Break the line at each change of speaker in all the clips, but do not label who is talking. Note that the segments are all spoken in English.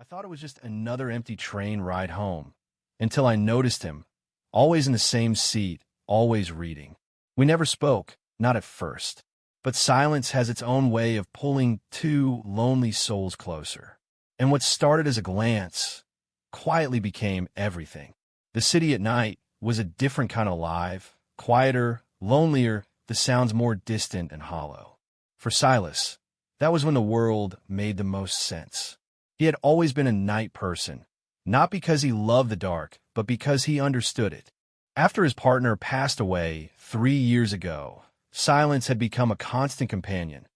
I thought it was just another empty train ride home, until I noticed him, always in the same seat, always reading. We never spoke, not at first. But silence has its own way of pulling two lonely souls closer. And what started as a glance quietly became everything. The city at night was a different kind of alive, quieter, lonelier, the sounds more distant and hollow. For Silas, that was when the world made the most sense. He had always been a night person, not because he loved the dark, but because he understood it. After his partner passed away 3 years ago, silence had become a constant companion,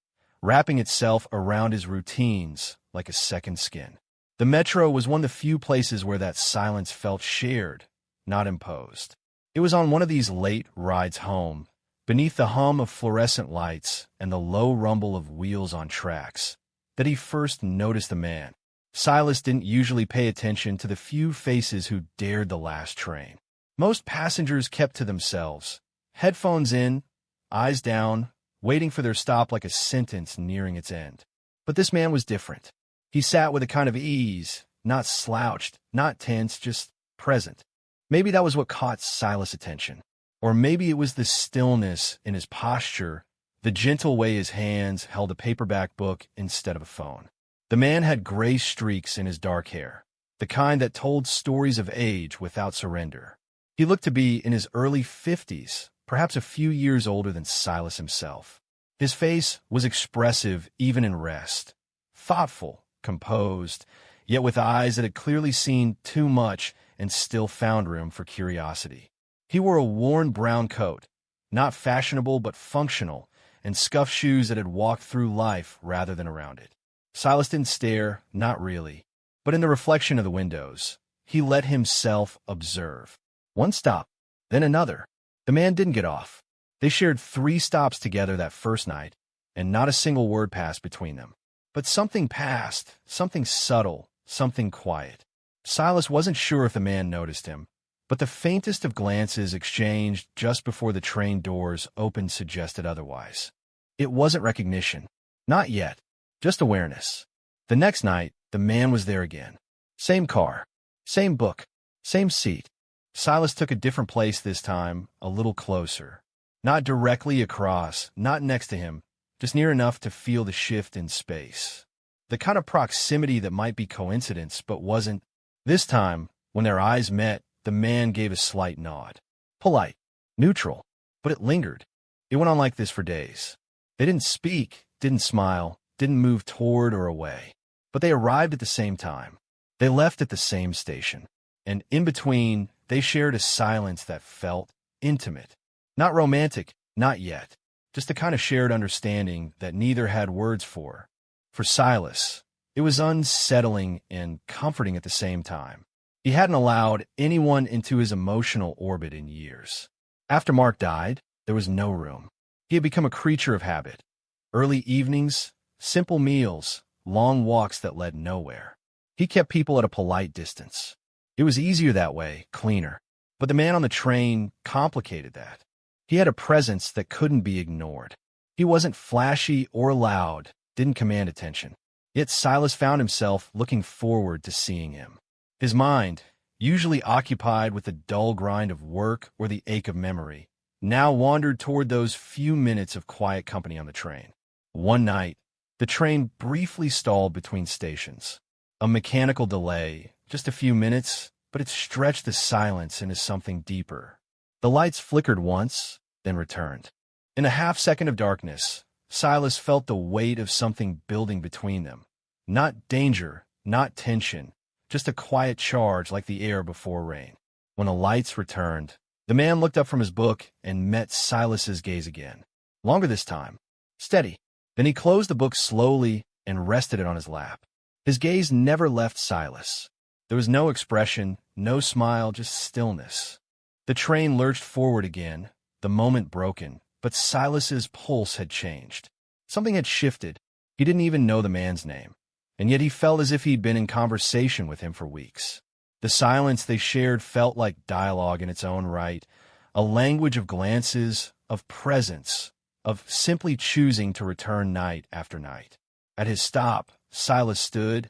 wrapping itself around his routines like a second skin. The metro was one of the few places where that silence felt shared, not imposed. It was on one of these late rides home, beneath the hum of fluorescent lights and the low rumble of wheels on tracks, that he first noticed the man. Silas didn't usually pay attention to the few faces who dared the last train. Most passengers kept to themselves, headphones in, eyes down, waiting for their stop like a sentence nearing its end. But this man was different. He sat with a kind of ease, not slouched, not tense, just present. Maybe that was what caught Silas' attention. Or maybe it was the stillness in his posture, the gentle way his hands held a paperback book instead of a phone. The man had gray streaks in his dark hair, the kind that told stories of age without surrender. He looked to be in his early 50s, perhaps a few years older than Silas himself. His face was expressive even in rest, thoughtful, composed, yet with eyes that had clearly seen too much and still found room for curiosity. He wore a worn brown coat, not fashionable but functional, and scuffed shoes that had walked through life rather than around it. Silas didn't stare, not really, but in the reflection of the windows, he let himself observe. One stop, then another. The man didn't get off. They shared 3 stops together that first night, and not a single word passed between them. But something passed, something subtle, something quiet. Silas wasn't sure if the man noticed him, but the faintest of glances exchanged just before the train doors opened suggested otherwise. It wasn't recognition. Not yet. Just awareness. The next night, the man was there again. Same car, same book, same seat. Silas took a different place this time, a little closer. Not directly across, not next to him, just near enough to feel the shift in space. The kind of proximity that might be coincidence, but wasn't. This time, when their eyes met, the man gave a slight nod. Polite, neutral, but it lingered. It went on like this for days. They didn't speak, didn't smile, didn't move toward or away. But they arrived at the same time. They left at the same station. And in between, they shared a silence that felt intimate. Not romantic, not yet. Just a kind of shared understanding that neither had words for. For Silas, it was unsettling and comforting at the same time. He hadn't allowed anyone into his emotional orbit in years. After Mark died, there was no room. He had become a creature of habit. Early evenings, simple meals, long walks that led nowhere. He kept people at a polite distance. It was easier that way, cleaner. But the man on the train complicated that. He had a presence that couldn't be ignored. He wasn't flashy or loud, didn't command attention. Yet Silas found himself looking forward to seeing him. His mind, usually occupied with the dull grind of work or the ache of memory, now wandered toward those few minutes of quiet company on the train. One night, the train briefly stalled between stations. A mechanical delay, just a few minutes, but it stretched the silence into something deeper. The lights flickered once, then returned. In a half-second of darkness, Silas felt the weight of something building between them. Not danger, not tension, just a quiet charge like the air before rain. When the lights returned, the man looked up from his book and met Silas's gaze again. Longer this time. Steady. Then he closed the book slowly and rested it on his lap. His gaze never left Silas. There was no expression, no smile, just stillness. The train lurched forward again, the moment broken, but Silas's pulse had changed. Something had shifted. He didn't even know the man's name, and yet he felt as if he'd been in conversation with him for weeks. The silence they shared felt like dialogue in its own right, a language of glances, of presence, of simply choosing to return night after night. At his stop, Silas stood,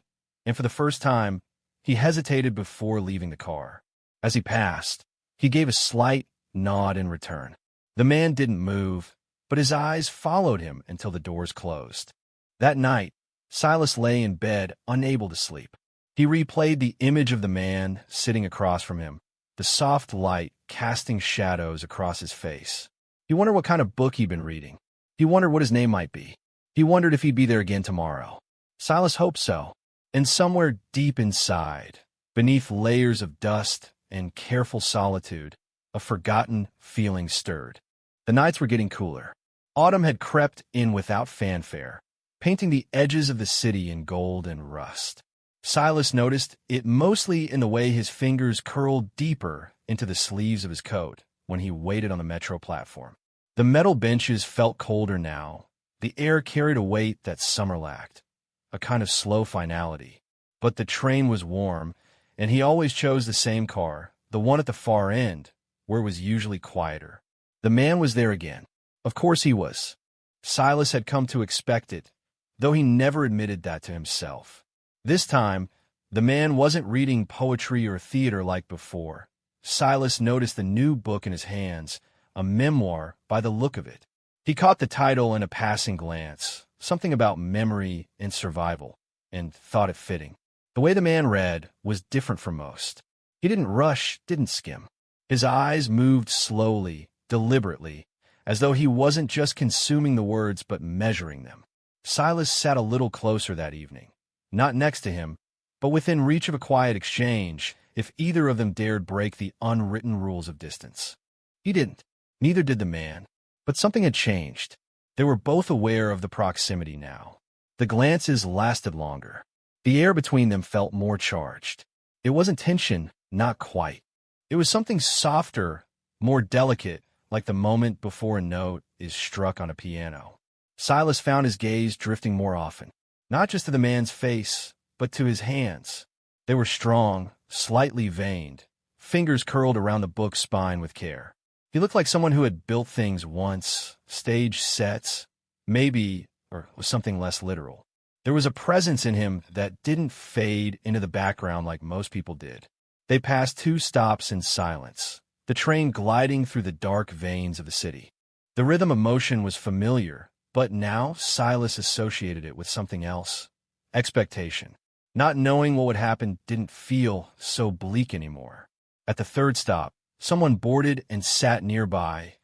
and for the first time, he hesitated before leaving the car. As he passed, he gave a slight nod in return. The man didn't move, but his eyes followed him until the doors closed. That night, Silas lay in bed, unable to sleep. He replayed the image of the man sitting across from him, the soft light casting shadows across his face. He wondered what kind of book he'd been reading. He wondered what his name might be. He wondered if he'd be there again tomorrow. Silas hoped so. And somewhere deep inside, beneath layers of dust and careful solitude, a forgotten feeling stirred. The nights were getting cooler. Autumn had crept in without fanfare, painting the edges of the city in gold and rust. Silas noticed it mostly in the way his fingers curled deeper into the sleeves of his coat when he waited on the metro platform. The metal benches felt colder now. The air carried a weight that summer lacked, a kind of slow finality. But the train was warm, and he always chose the same car, the one at the far end, where it was usually quieter. The man was there again. Of course he was. Silas had come to expect it, though he never admitted that to himself. This time, the man wasn't reading poetry or theater like before. Silas noticed a new book in his hands, a memoir by the look of it. He caught the title in a passing glance, something about memory and survival, and thought it fitting. The way the man read was different from most. He didn't rush, didn't skim. His eyes moved slowly, deliberately, as though he wasn't just consuming the words but measuring them. Silas sat a little closer that evening, not next to him, but within reach of a quiet exchange if either of them dared break the unwritten rules of distance. He didn't. Neither did the man. But something had changed. They were both aware of the proximity now. The glances lasted longer. The air between them felt more charged. It wasn't tension, not quite. It was something softer, more delicate, like the moment before a note is struck on a piano. Silas found his gaze drifting more often, not just to the man's face, but to his hands. They were strong, slightly veined, fingers curled around the book's spine with care. He looked like someone who had built things once, staged sets, maybe, or was something less literal. There was a presence in him that didn't fade into the background like most people did. They passed 2 stops in silence, the train gliding through the dark veins of the city. The rhythm of motion was familiar, but now Silas associated it with something else. Expectation. Not knowing what would happen didn't feel so bleak anymore. At the 3rd stop, someone boarded and sat nearby,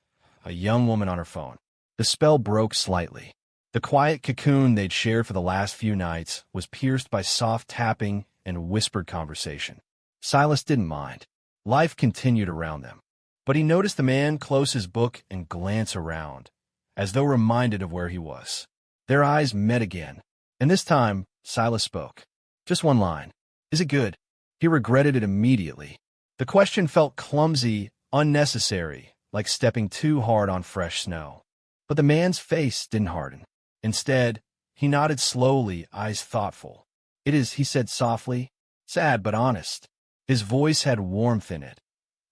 a young woman on her phone. The spell broke slightly. The quiet cocoon they'd shared for the last few nights was pierced by soft tapping and whispered conversation. Silas didn't mind. Life continued around them. But he noticed the man close his book and glance around, as though reminded of where he was. Their eyes met again, and this time Silas spoke. Just one line. "Is it good?" He regretted it immediately. The question felt clumsy, unnecessary, like stepping too hard on fresh snow. But the man's face didn't harden. Instead, he nodded slowly, eyes thoughtful. "It is," he said softly, "sad but honest." His voice had warmth in it,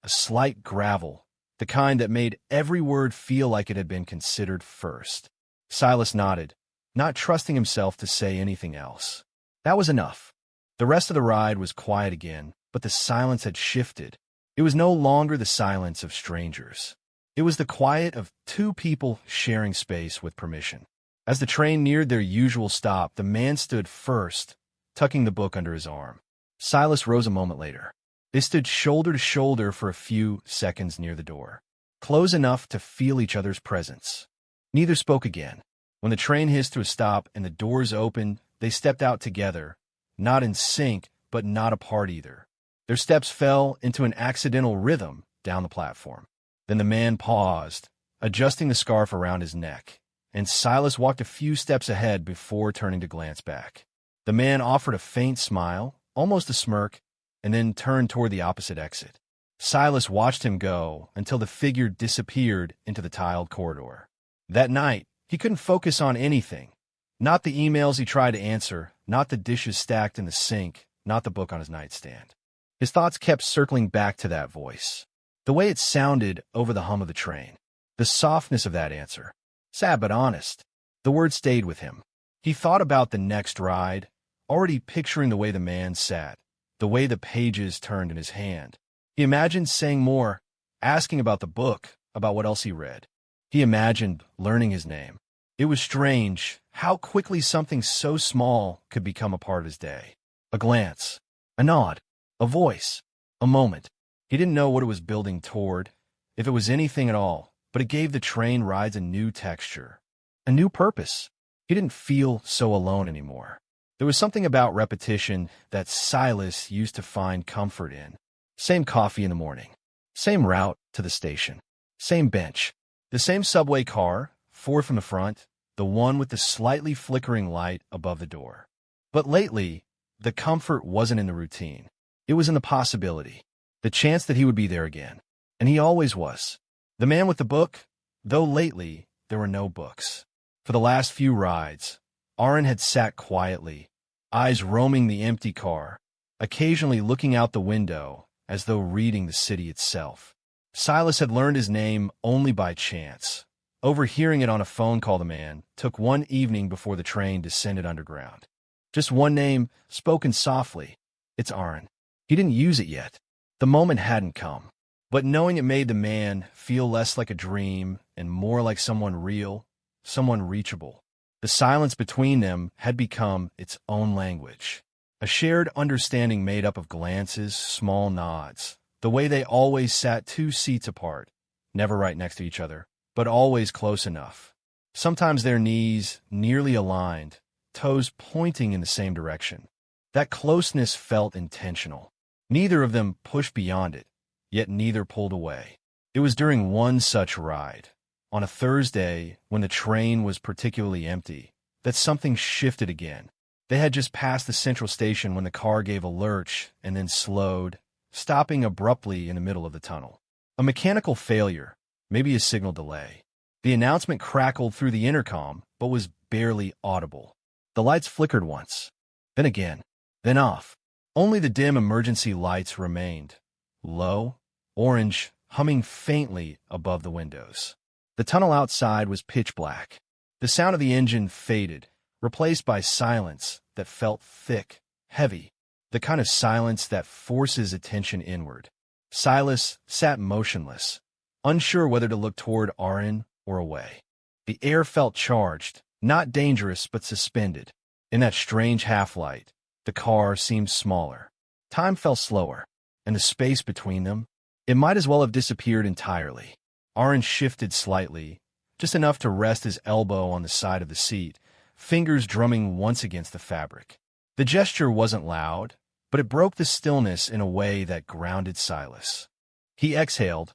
a slight gravel, the kind that made every word feel like it had been considered first. Silas nodded, not trusting himself to say anything else. That was enough. The rest of the ride was quiet again, but the silence had shifted. It was no longer the silence of strangers. It was the quiet of 2 people sharing space with permission. As the train neared their usual stop, the man stood first, tucking the book under his arm. Silas rose a moment later. They stood shoulder to shoulder for a few seconds near the door, close enough to feel each other's presence. Neither spoke again. When the train hissed to a stop and the doors opened, they stepped out together, not in sync, but not apart either. Their steps fell into an accidental rhythm down the platform. Then the man paused, adjusting the scarf around his neck, and Silas walked a few steps ahead before turning to glance back. The man offered a faint smile, almost a smirk, and then turned toward the opposite exit. Silas watched him go until the figure disappeared into the tiled corridor. That night, he couldn't focus on anything. Not the emails he tried to answer, not the dishes stacked in the sink, not the book on his nightstand. His thoughts kept circling back to that voice. The way it sounded over the hum of the train. The softness of that answer. Sad but honest. The word stayed with him. He thought about the next ride, already picturing the way the man sat, the way the pages turned in his hand. He imagined saying more, asking about the book, about what else he read. He imagined learning his name. It was strange how quickly something so small could become a part of his day. A glance, a nod, a voice, a moment. He didn't know what it was building toward, if it was anything at all, but it gave the train rides a new texture, a new purpose. He didn't feel so alone anymore. There was something about repetition that Silas used to find comfort in. Same coffee in the morning, same route to the station, same bench, the same subway car, 4 from the front, the one with the slightly flickering light above the door. But lately, the comfort wasn't in the routine. It was in the possibility, the chance that he would be there again. And he always was. The man with the book, though lately there were no books. For the last few rides, Aaron had sat quietly, eyes roaming the empty car, occasionally looking out the window as though reading the city itself. Silas had learned his name only by chance. Overhearing it on a phone call the man took one evening before the train descended underground. Just one name, spoken softly. It's Aaron. He didn't use it yet. The moment hadn't come. But knowing it made the man feel less like a dream and more like someone real, someone reachable. The silence between them had become its own language. A shared understanding made up of glances, small nods, the way they always sat 2 seats apart, never right next to each other, but always close enough. Sometimes their knees nearly aligned, toes pointing in the same direction. That closeness felt intentional. Neither of them pushed beyond it, yet neither pulled away. It was during one such ride, on a Thursday when the train was particularly empty, that something shifted again. They had just passed the central station when the car gave a lurch and then slowed, stopping abruptly in the middle of the tunnel. A mechanical failure, maybe a signal delay. The announcement crackled through the intercom, but was barely audible. The lights flickered once, then again, then off. Only the dim emergency lights remained, low, orange, humming faintly above the windows. The tunnel outside was pitch black. The sound of the engine faded, replaced by silence that felt thick, heavy, the kind of silence that forces attention inward. Silas sat motionless, unsure whether to look toward Aaron or away. The air felt charged, not dangerous but suspended. In that strange half-light, the car seemed smaller. Time felt slower, and the space between them, it might as well have disappeared entirely. Aaron shifted slightly, just enough to rest his elbow on the side of the seat, fingers drumming once against the fabric. The gesture wasn't loud, but it broke the stillness in a way that grounded Silas. He exhaled,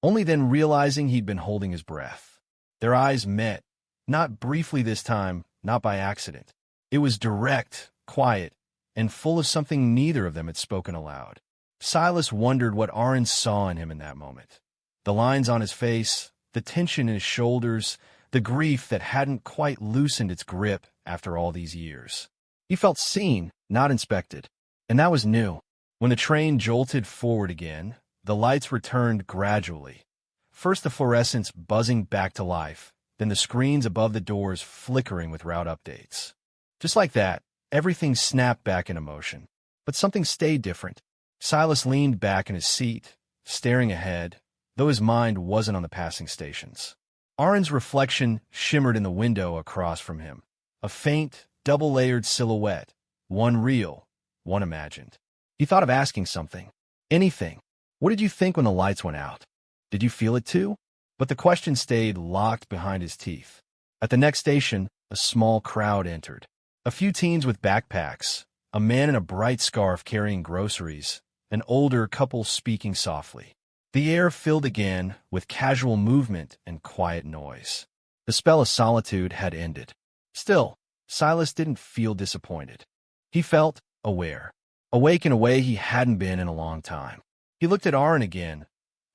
only then realizing he'd been holding his breath. Their eyes met, not briefly this time, not by accident. It was direct, quiet, and full of something neither of them had spoken aloud. Silas wondered what Aaron saw in him in that moment. The lines on his face, the tension in his shoulders, the grief that hadn't quite loosened its grip after all these years. He felt seen, not inspected. And that was new. When the train jolted forward again, the lights returned gradually. First the fluorescents buzzing back to life, then the screens above the doors flickering with route updates. Just like that, everything snapped back into motion. But something stayed different. Silas leaned back in his seat, staring ahead, though his mind wasn't on the passing stations. Aaron's reflection shimmered in the window across from him. A faint, double-layered silhouette, one real, one imagined. He thought of asking something. Anything. What did you think when the lights went out? Did you feel it too? But the question stayed locked behind his teeth. At the next station, a small crowd entered. A few teens with backpacks, a man in a bright scarf carrying groceries, an older couple speaking softly. The air filled again with casual movement and quiet noise. The spell of solitude had ended. Still, Silas didn't feel disappointed. He felt aware, awake in a way he hadn't been in a long time. He looked at Aaron again,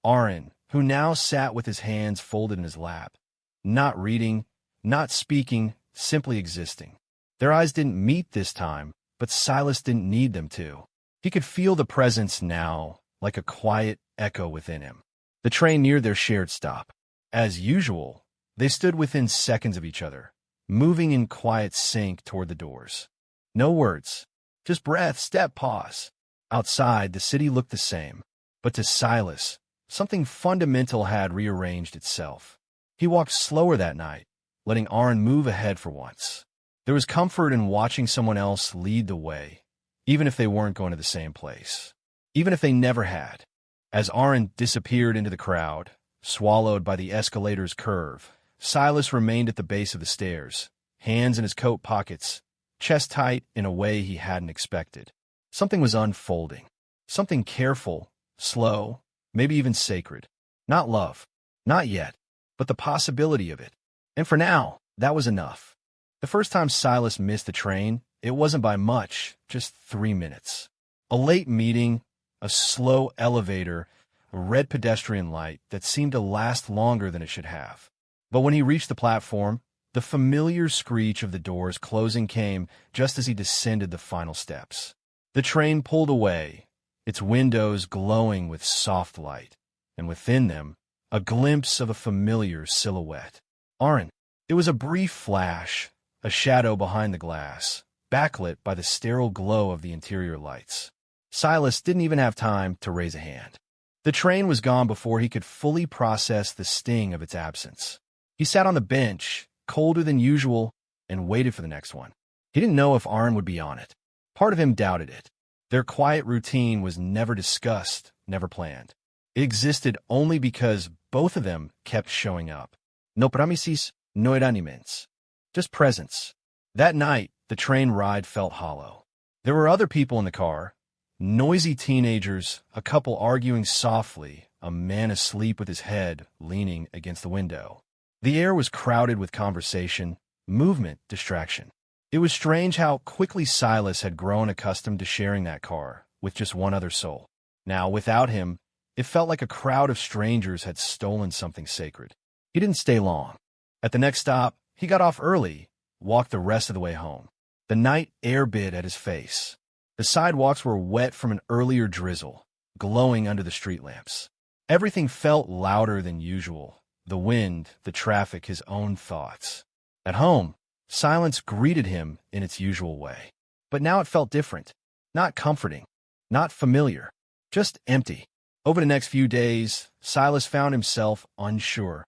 Aaron, who now sat with his hands folded in his lap, not reading, not speaking, simply existing. Their eyes didn't meet this time, but Silas didn't need them to. He could feel the presence now, like a quiet echo within him. The train neared their shared stop. As usual, they stood within seconds of each other, moving in quiet sync toward the doors. No words. Just breath, step, pause. Outside, the city looked the same. But to Silas, something fundamental had rearranged itself. He walked slower that night, letting Aaron move ahead for once. There was comfort in watching someone else lead the way, even if they weren't going to the same place. Even if they never had. As Aaron disappeared into the crowd, swallowed by the escalator's curve, Silas remained at the base of the stairs, hands in his coat pockets, chest tight in a way he hadn't expected. Something was unfolding. Something careful, slow, maybe even sacred. Not love. Not yet. But the possibility of it. And for now, that was enough. The first time Silas missed the train, it wasn't by much, just 3 minutes. A late meeting, a slow elevator, a red pedestrian light that seemed to last longer than it should have. But when he reached the platform, the familiar screech of the doors closing came just as he descended the final steps. The train pulled away, its windows glowing with soft light, and within them, a glimpse of a familiar silhouette. Aaron. It was a brief flash, a shadow behind the glass, backlit by the sterile glow of the interior lights. Silas didn't even have time to raise a hand. The train was gone before he could fully process the sting of its absence. He sat on the bench, colder than usual, and waited for the next one. He didn't know if Aaron would be on it. Part of him doubted it. Their quiet routine was never discussed, never planned. It existed only because both of them kept showing up. No promises, no eraniments. Just presence. That night, the train ride felt hollow. There were other people in the car. Noisy teenagers, a couple arguing softly, a man asleep with his head leaning against the window. The air was crowded with conversation, movement, distraction. It was strange how quickly Silas had grown accustomed to sharing that car with just one other soul. Now, without him, it felt like a crowd of strangers had stolen something sacred. He didn't stay long. At the next stop, he got off early, walked the rest of the way home. The night air bit at his face. The sidewalks were wet from an earlier drizzle, glowing under the street lamps. Everything felt louder than usual. The wind, the traffic, his own thoughts. At home, silence greeted him in its usual way. But now it felt different. Not comforting. Not familiar. Just empty. Over the next few days, Silas found himself unsure.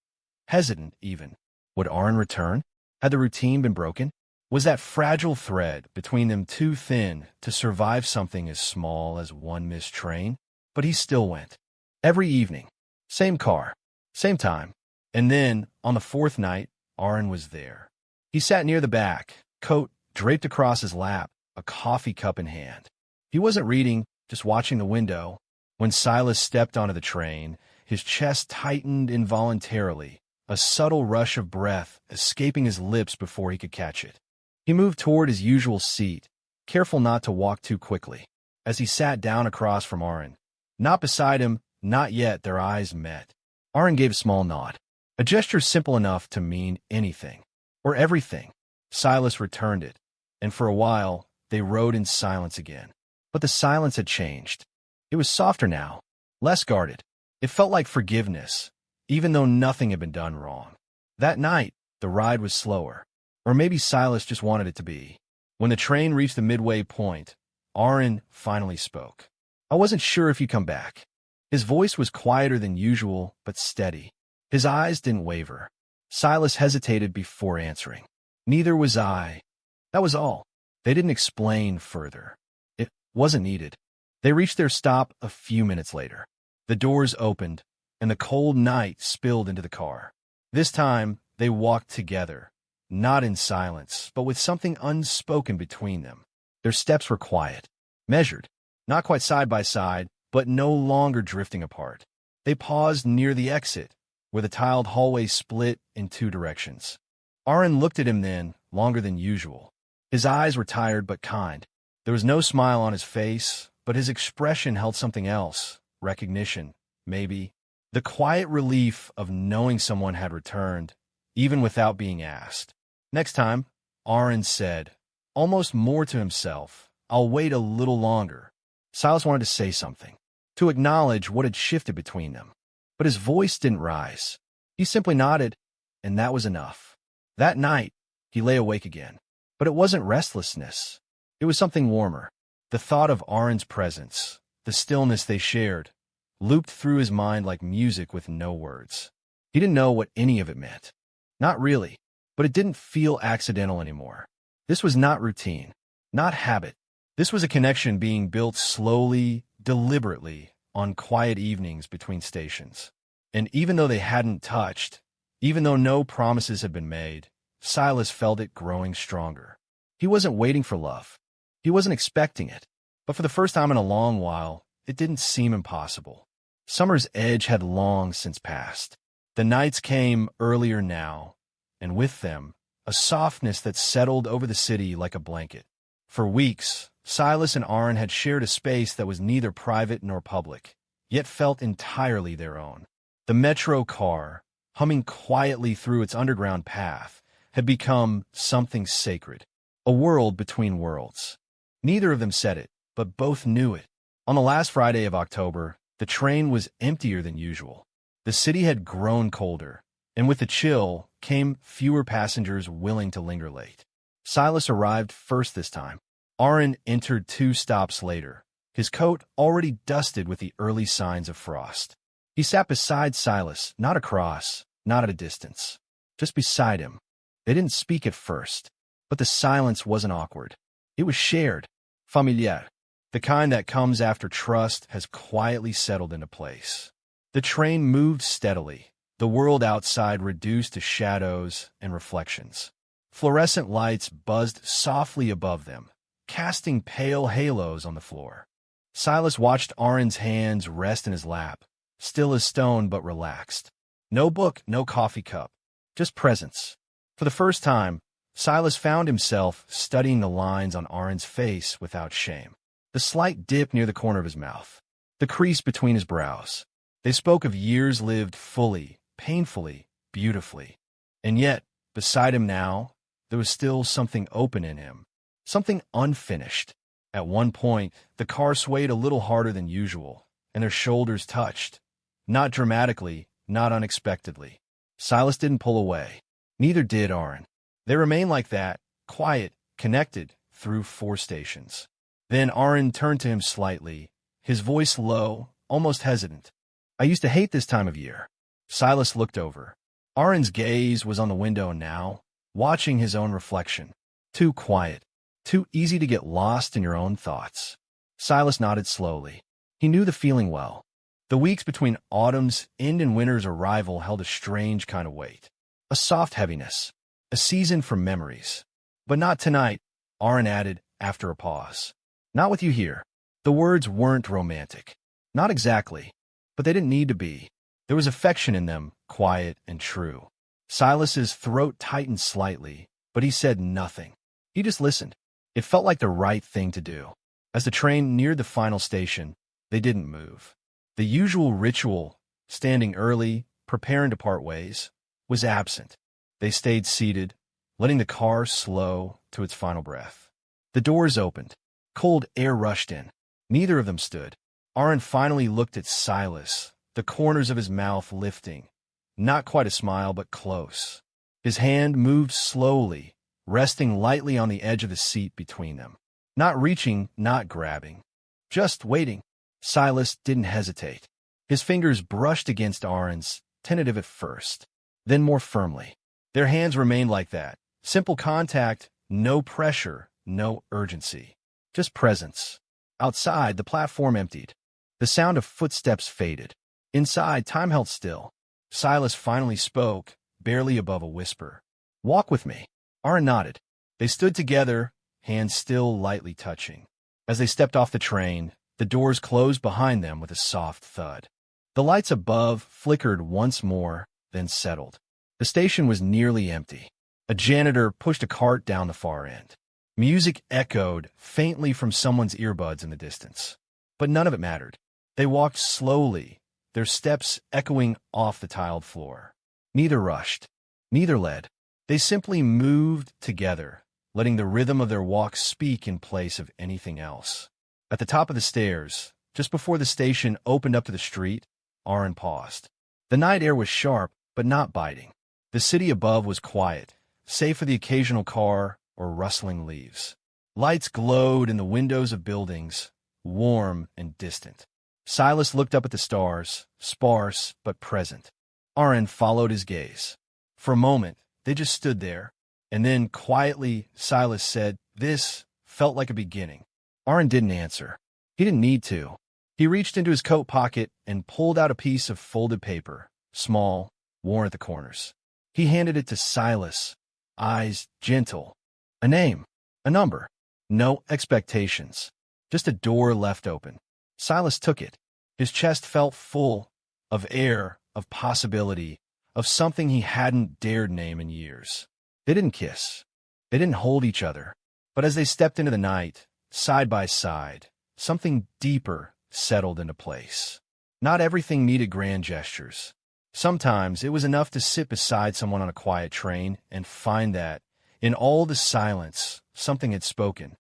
Hesitant, even. Would Aaron return? Had the routine been broken? Was that fragile thread between them too thin to survive something as small as one missed train? But he still went. Every evening. Same car. Same time. And then, on the fourth night, Aaron was there. He sat near the back, coat draped across his lap, a coffee cup in hand. He wasn't reading, just watching the window. When Silas stepped onto the train, his chest tightened involuntarily, a subtle rush of breath escaping his lips before he could catch it. He moved toward his usual seat, careful not to walk too quickly. As he sat down across from Aaron, not beside him, not yet, their eyes met. Aaron gave a small nod, a gesture simple enough to mean anything, or everything. Silas returned it, and for a while, they rode in silence again. But the silence had changed. It was softer now, less guarded. It felt like forgiveness, even though nothing had been done wrong. That night, the ride was slower. Or maybe Silas just wanted it to be. When the train reached the midway point, Aaron finally spoke. I wasn't sure if you'd come back. His voice was quieter than usual, but steady. His eyes didn't waver. Silas hesitated before answering. Neither was I. That was all. They didn't explain further. It wasn't needed. They reached their stop a few minutes later. The doors opened, and the cold night spilled into the car. This time, they walked together, not in silence, but with something unspoken between them. Their steps were quiet, measured, not quite side by side, but no longer drifting apart. They paused near the exit, where the tiled hallway split in two directions. Aaron looked at him then, longer than usual. His eyes were tired but kind. There was no smile on his face, but his expression held something else. Recognition, maybe. The quiet relief of knowing someone had returned, even without being asked. Next time, Aaron said, almost more to himself, I'll wait a little longer. Silas wanted to say something, to acknowledge what had shifted between them. But his voice didn't rise. He simply nodded, and that was enough. That night, he lay awake again. But it wasn't restlessness. It was something warmer. The thought of Aron's presence, the stillness they shared, looped through his mind like music with no words. He didn't know what any of it meant. Not really, but it didn't feel accidental anymore. This was not routine, not habit. This was a connection being built slowly, deliberately, on quiet evenings between stations. And even though they hadn't touched, even though no promises had been made, Silas felt it growing stronger. He wasn't waiting for love. He wasn't expecting it. But for the first time in a long while, it didn't seem impossible. Summer's edge had long since passed. The nights came earlier now, and with them, a softness that settled over the city like a blanket. For weeks, Silas and Aron had shared a space that was neither private nor public, yet felt entirely their own. The metro car, humming quietly through its underground path, had become something sacred, a world between worlds. Neither of them said it, but both knew it. On the last Friday of October, the train was emptier than usual. The city had grown colder, and with the chill came fewer passengers willing to linger late. Silas arrived first this time. Aron entered 2 stops later, his coat already dusted with the early signs of frost. He sat beside Silas, not across, not at a distance, just beside him. They didn't speak at first, but the silence wasn't awkward. It was shared, familiar, the kind that comes after trust has quietly settled into place. The train moved steadily, the world outside reduced to shadows and reflections. Fluorescent lights buzzed softly above them, casting pale halos on the floor. Silas watched Aron's hands rest in his lap, still as stone but relaxed. No book, no coffee cup, just presence. For the first time, Silas found himself studying the lines on Aron's face without shame. The slight dip near the corner of his mouth, the crease between his brows. They spoke of years lived fully, painfully, beautifully. And yet, beside him now, there was still something open in him, something unfinished. At one point, the car swayed a little harder than usual, and their shoulders touched. Not dramatically, not unexpectedly. Silas didn't pull away. Neither did Aron. They remained like that, quiet, connected, through 4 stations. Then Aron turned to him slightly, his voice low, almost hesitant. "I used to hate this time of year." Silas looked over. Aron's gaze was on the window now, watching his own reflection. Too quiet, too easy to get lost in your own thoughts. Silas nodded slowly. He knew the feeling well. The weeks between autumn's end and winter's arrival held a strange kind of weight. A soft heaviness. A season for memories. "But not tonight," Aron added after a pause. "Not with you here." The words weren't romantic. Not exactly. But they didn't need to be. There was affection in them, quiet and true. Silas's throat tightened slightly, but he said nothing. He just listened. It felt like the right thing to do. As the train neared the final station, they didn't move. The usual ritual, standing early, preparing to part ways, was absent. They stayed seated, letting the car slow to its final breath. The doors opened. Cold air rushed in. Neither of them stood. Aron finally looked at Silas, the corners of his mouth lifting. Not quite a smile, but close. His hand moved slowly, resting lightly on the edge of the seat between them. Not reaching, not grabbing. Just waiting. Silas didn't hesitate. His fingers brushed against Aron's, tentative at first, then more firmly. Their hands remained like that. Simple contact, no pressure, no urgency. Just presence. Outside, the platform emptied. The sound of footsteps faded. Inside, time held still. Silas finally spoke, barely above a whisper. "Walk with me." Aron nodded. They stood together, hands still lightly touching. As they stepped off the train, the doors closed behind them with a soft thud. The lights above flickered once more, then settled. The station was nearly empty. A janitor pushed a cart down the far end. Music echoed faintly from someone's earbuds in the distance. But none of it mattered. They walked slowly, their steps echoing off the tiled floor. Neither rushed. Neither led. They simply moved together, letting the rhythm of their walk speak in place of anything else. At the top of the stairs, just before the station opened up to the street, Aron paused. The night air was sharp, but not biting. The city above was quiet, save for the occasional car or rustling leaves. Lights glowed in the windows of buildings, warm and distant. Silas looked up at the stars, sparse but present. Aaron followed his gaze. For a moment, they just stood there, and then quietly Silas said, "This felt like a beginning." Aaron didn't answer. He didn't need to. He reached into his coat pocket and pulled out a piece of folded paper, small, worn at the corners. He handed it to Silas, eyes gentle. A name, a number, no expectations, just a door left open. Silas took it. His chest felt full of air, of possibility, of something he hadn't dared name in years. They didn't kiss. They didn't hold each other. But as they stepped into the night, side by side, something deeper settled into place. Not everything needed grand gestures. Sometimes it was enough to sit beside someone on a quiet train and find that, in all the silence, something had spoken.